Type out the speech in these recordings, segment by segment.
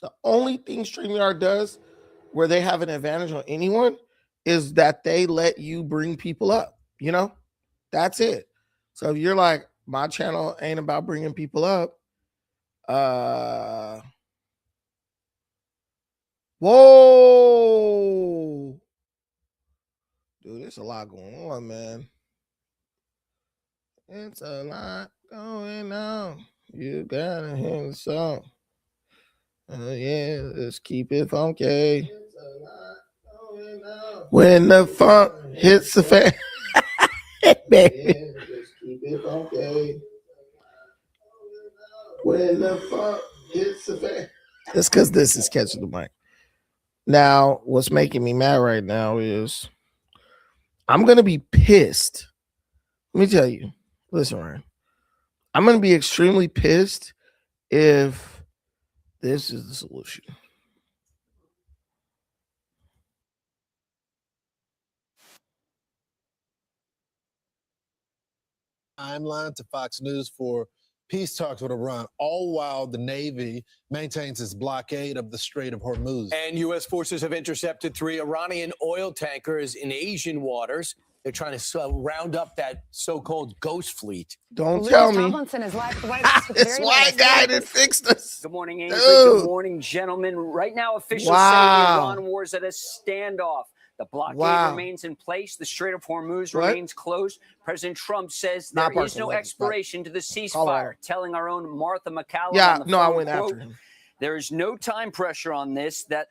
The only thing StreamYard does where they have an advantage on anyone is that they let you bring people up, you know? That's it. So if you're like, my channel ain't about bringing people up, whoa. Dude, there's a lot going on, man. It's a lot going on. You gotta hear the song. Yeah, let's keep it funky. When the funk hits the fan, baby. Let's keep it funky. When the funk hits the fan. It's because this is catching the mic. Now, what's making me mad right now is I'm gonna be pissed. Let me tell you. Listen, Ryan. I'm gonna be extremely pissed if this is the solution. Timeline to Fox News for peace talks with Iran, all while the Navy maintains its blockade of the Strait of Hormuz. And U.S. forces have intercepted 3 Iranian oil tankers in Asian waters. They're trying to round up that so-called ghost fleet. Don't tell me. Tomlinson is live at the White House with This very white latest guy news. that fixed us. Good morning, Ainsley. Dude. Good morning, gentlemen. Right now, officials say Wow. the Iran war is at a standoff. The blockade Wow. remains in place. The Strait of Hormuz What? remains closed. President Trump says Not there is personal, no like, expiration to the Colorado. ceasefire, telling our own Martha McCallum Yeah, on the no, phone, I went quote, after him. there is no time pressure on this, that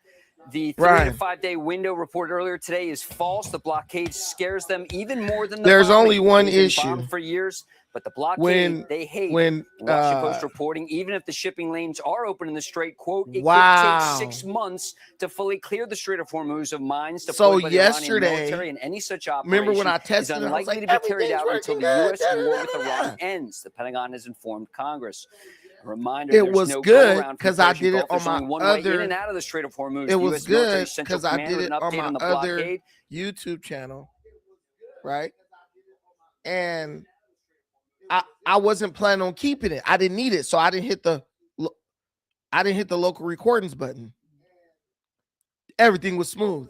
the 3 Right. to 5 day window reported earlier today is false. The blockade scares them even more than the There's bombing. only one They've been issue. bombed for years, but the blockade When- they hate. when, Washington Post reporting, even if the shipping lanes are open in the Strait, quote, it Wow. could take 6 months to fully clear the Strait of Hormuz of mines So deployed by the Iranian yesterday, military, and any such operation remember when I is tested it, I was unlikely like, to be carried everything's out until the working U.S. good. war with Iran ends. The Pentagon has informed Congress. A reminder, It there's was no good go-around from 'cause I Persian did it Gulf. There's on only my one way in other- and out of the Strait of Hormuz. It The was U.S. military good Central because I Command did with it an on update my on the other blockade. YouTube channel, right? And I wasn't planning on keeping it. I didn't need it, so I didn't hit the local recordings button. Everything was smooth.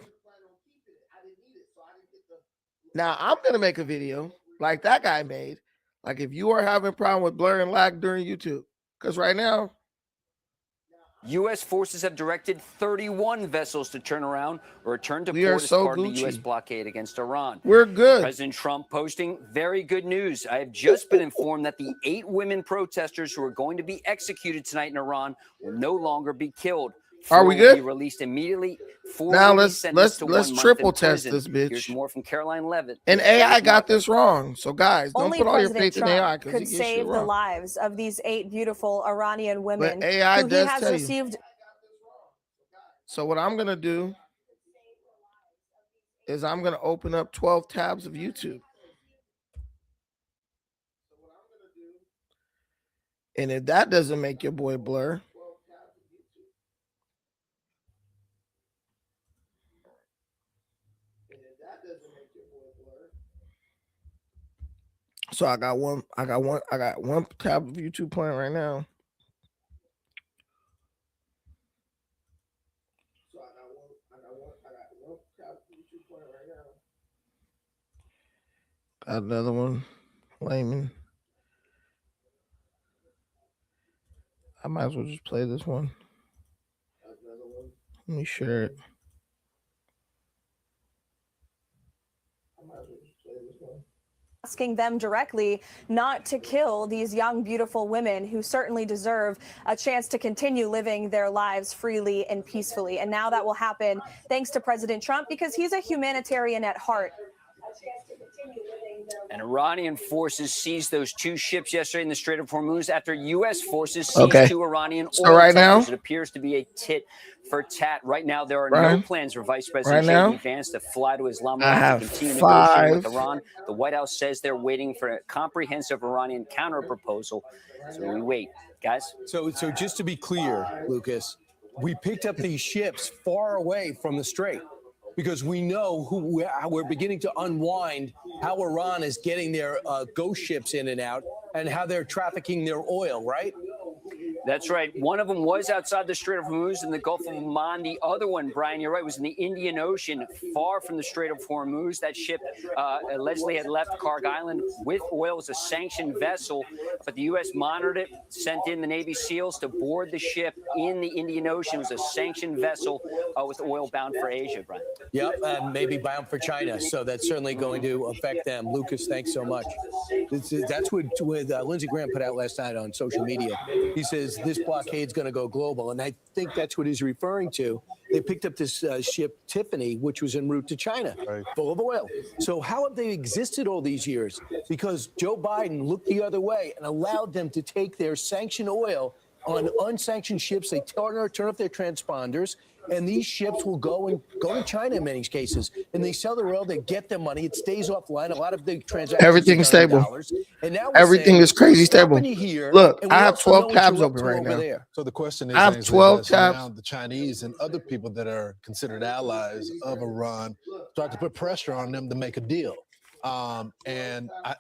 Now I'm gonna make a video like that guy made. Like if you are having a problem with blur and lag during YouTube, because right now U.S. forces have directed 31 vessels to turn around or return to We are port as so part of the U.S. Gucci. blockade against Iran. we're good. President Trump posting very good news. I have just been informed that the 8 women protesters who are going to be executed tonight in Iran will no longer be killed. Are 4 we will good? be released immediately. 4 Now will be let's sentenced to 1 month triple in test prison. this bitch. Here's more from Caroline Levitt. And AI got this wrong. So guys, don't Only put all your President faith in AI Trump because could he gets save shit the wrong. lives of these 8 beautiful Iranian women But AI who he does has tell you. received. So what I'm gonna do is I'm gonna open up 12 tabs of YouTube. And if that doesn't make your boy blur, so I got one tab of YouTube playing right now. Got another one flaming. I might as well just play this one. Let me share it. Asking them directly not to kill these young, beautiful women who certainly deserve a chance to continue living their lives freely and peacefully. And now that will happen thanks to President Trump because he's a humanitarian at heart. And Iranian forces seized those 2 ships yesterday in the Strait of Hormuz after U.S. forces seized Okay. 2 Iranian So oil right now- tankers. It appears to be a tit for tat. Right now, there are Right. no plans for Vice President Right now, J.D. Vance to fly to I Islamabad have to continue negotiating with 5. Iran. The White House says they're waiting for a comprehensive Iranian counter-proposal. So we wait. Guys? So just to be clear, Lucas, we picked up these ships far away from the strait because we know how we're beginning to unwind how Iran is getting their ghost ships in and out and how they're trafficking their oil, right? That's right. One of them was outside the Strait of Hormuz in the Gulf of Oman. The other one, Brian, you're right, was in the Indian Ocean, far from the Strait of Hormuz. That ship allegedly had left Karg Island with oil as a sanctioned vessel, but the U.S. monitored it, sent in the Navy SEALs to board the ship in the Indian Ocean. It was a sanctioned vessel with oil bound for Asia, Brian. Yep, and maybe bound for China. So that's certainly going to affect them. Lucas, thanks so much. That's what Lindsey Graham put out last night on social media. He says this blockade's going to go global, and I think that's what he's referring to. They picked up this ship, Tiffany, which was en route to China, full of oil. So how have they existed all these years? Because Joe Biden looked the other way and allowed them to take their sanctioned oil on unsanctioned ships. They turn off their transponders, and these ships will go to China in many cases, and they sell their oil. They get their money. It stays offline. A lot of the transactions. Everything's stable. And now everything is crazy stable. Look, I have 12 know tabs you're open right now. there. So the question is, I have Ainsley, 12 does tabs. now the Chinese and other people that are considered allies of Iran start to put pressure on them to make a deal? And I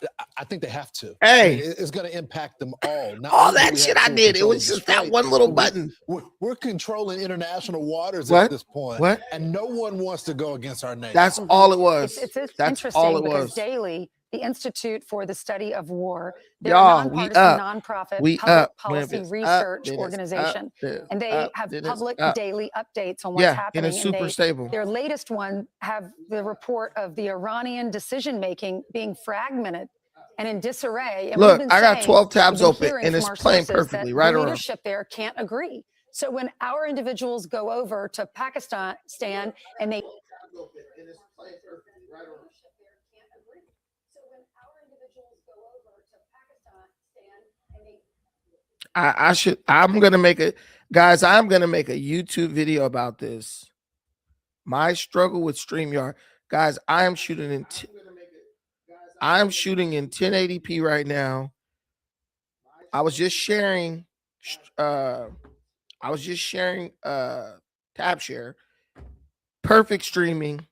think they have to. Hey. It's going to impact them all. Not All only do that we shit have I full did, it control was of the just that strait, one little but button. We're controlling international waters What? at this point. What? And no one wants to go against our nation. That's all it was. It's That's interesting all it because was. daily, the Institute for the Study of War, they're Y'all, a we nonpartisan, up. nonprofit We public up. When policy it's up, research then it's organization, up, then and they up, have then it's public up. daily updates on what's Yeah, happening. and it's super stable. Their latest one have the report of the Iranian decision-making being fragmented and in disarray. And Look, we've been I got saying, 12 tabs we've been open, hearing and from it's our playing sources perfectly, that right the or wrong. leadership there can't agree. So when our individuals go over to Pakistan and they I'm gonna make a YouTube video about this. My struggle with StreamYard. Guys, I'm shooting in 1080p right now. I was just sharing tab share. Perfect streaming.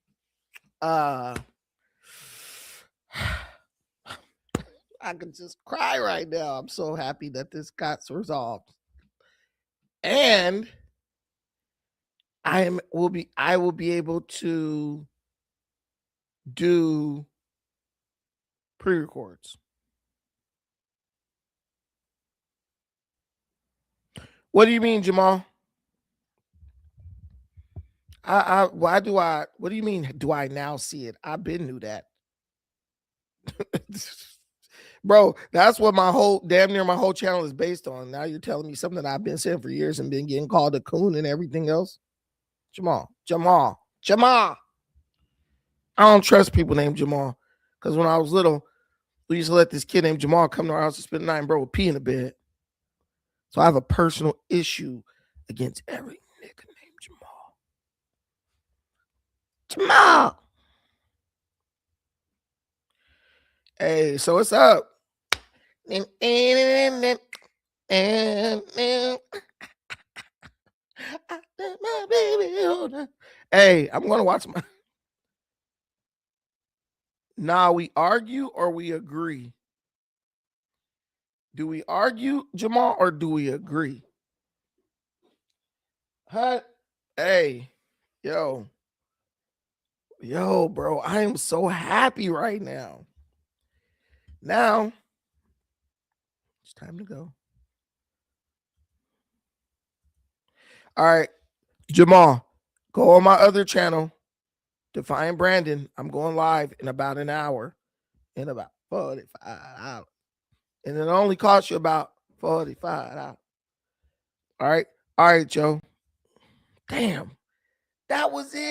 I can just cry right now. I'm so happy that this got resolved. And I will be able to do pre-records. What do you mean, Jamal? What do you mean, do I now see it? I've been knew that. Bro, that's what damn near my whole channel is based on. Now you're telling me something that I've been saying for years and been getting called a coon and everything else. Jamal. I don't trust people named Jamal. Because when I was little, we used to let this kid named Jamal come to our house and spend the night and bro would pee in the bed. So I have a personal issue against every nigga named Jamal. Hey, so what's up? Hey, I'm gonna watch my. Nah, we argue or we agree? Do we argue, Jamal, or do we agree? Huh? Hey, yo, bro, I am so happy right now. Now, it's time to go. All right, Jamal, go on my other channel, Define Brandon. I'm going live in about an hour, in about 45 hours. And it only costs you about 45 hours. All right, Joe. Damn, that was it.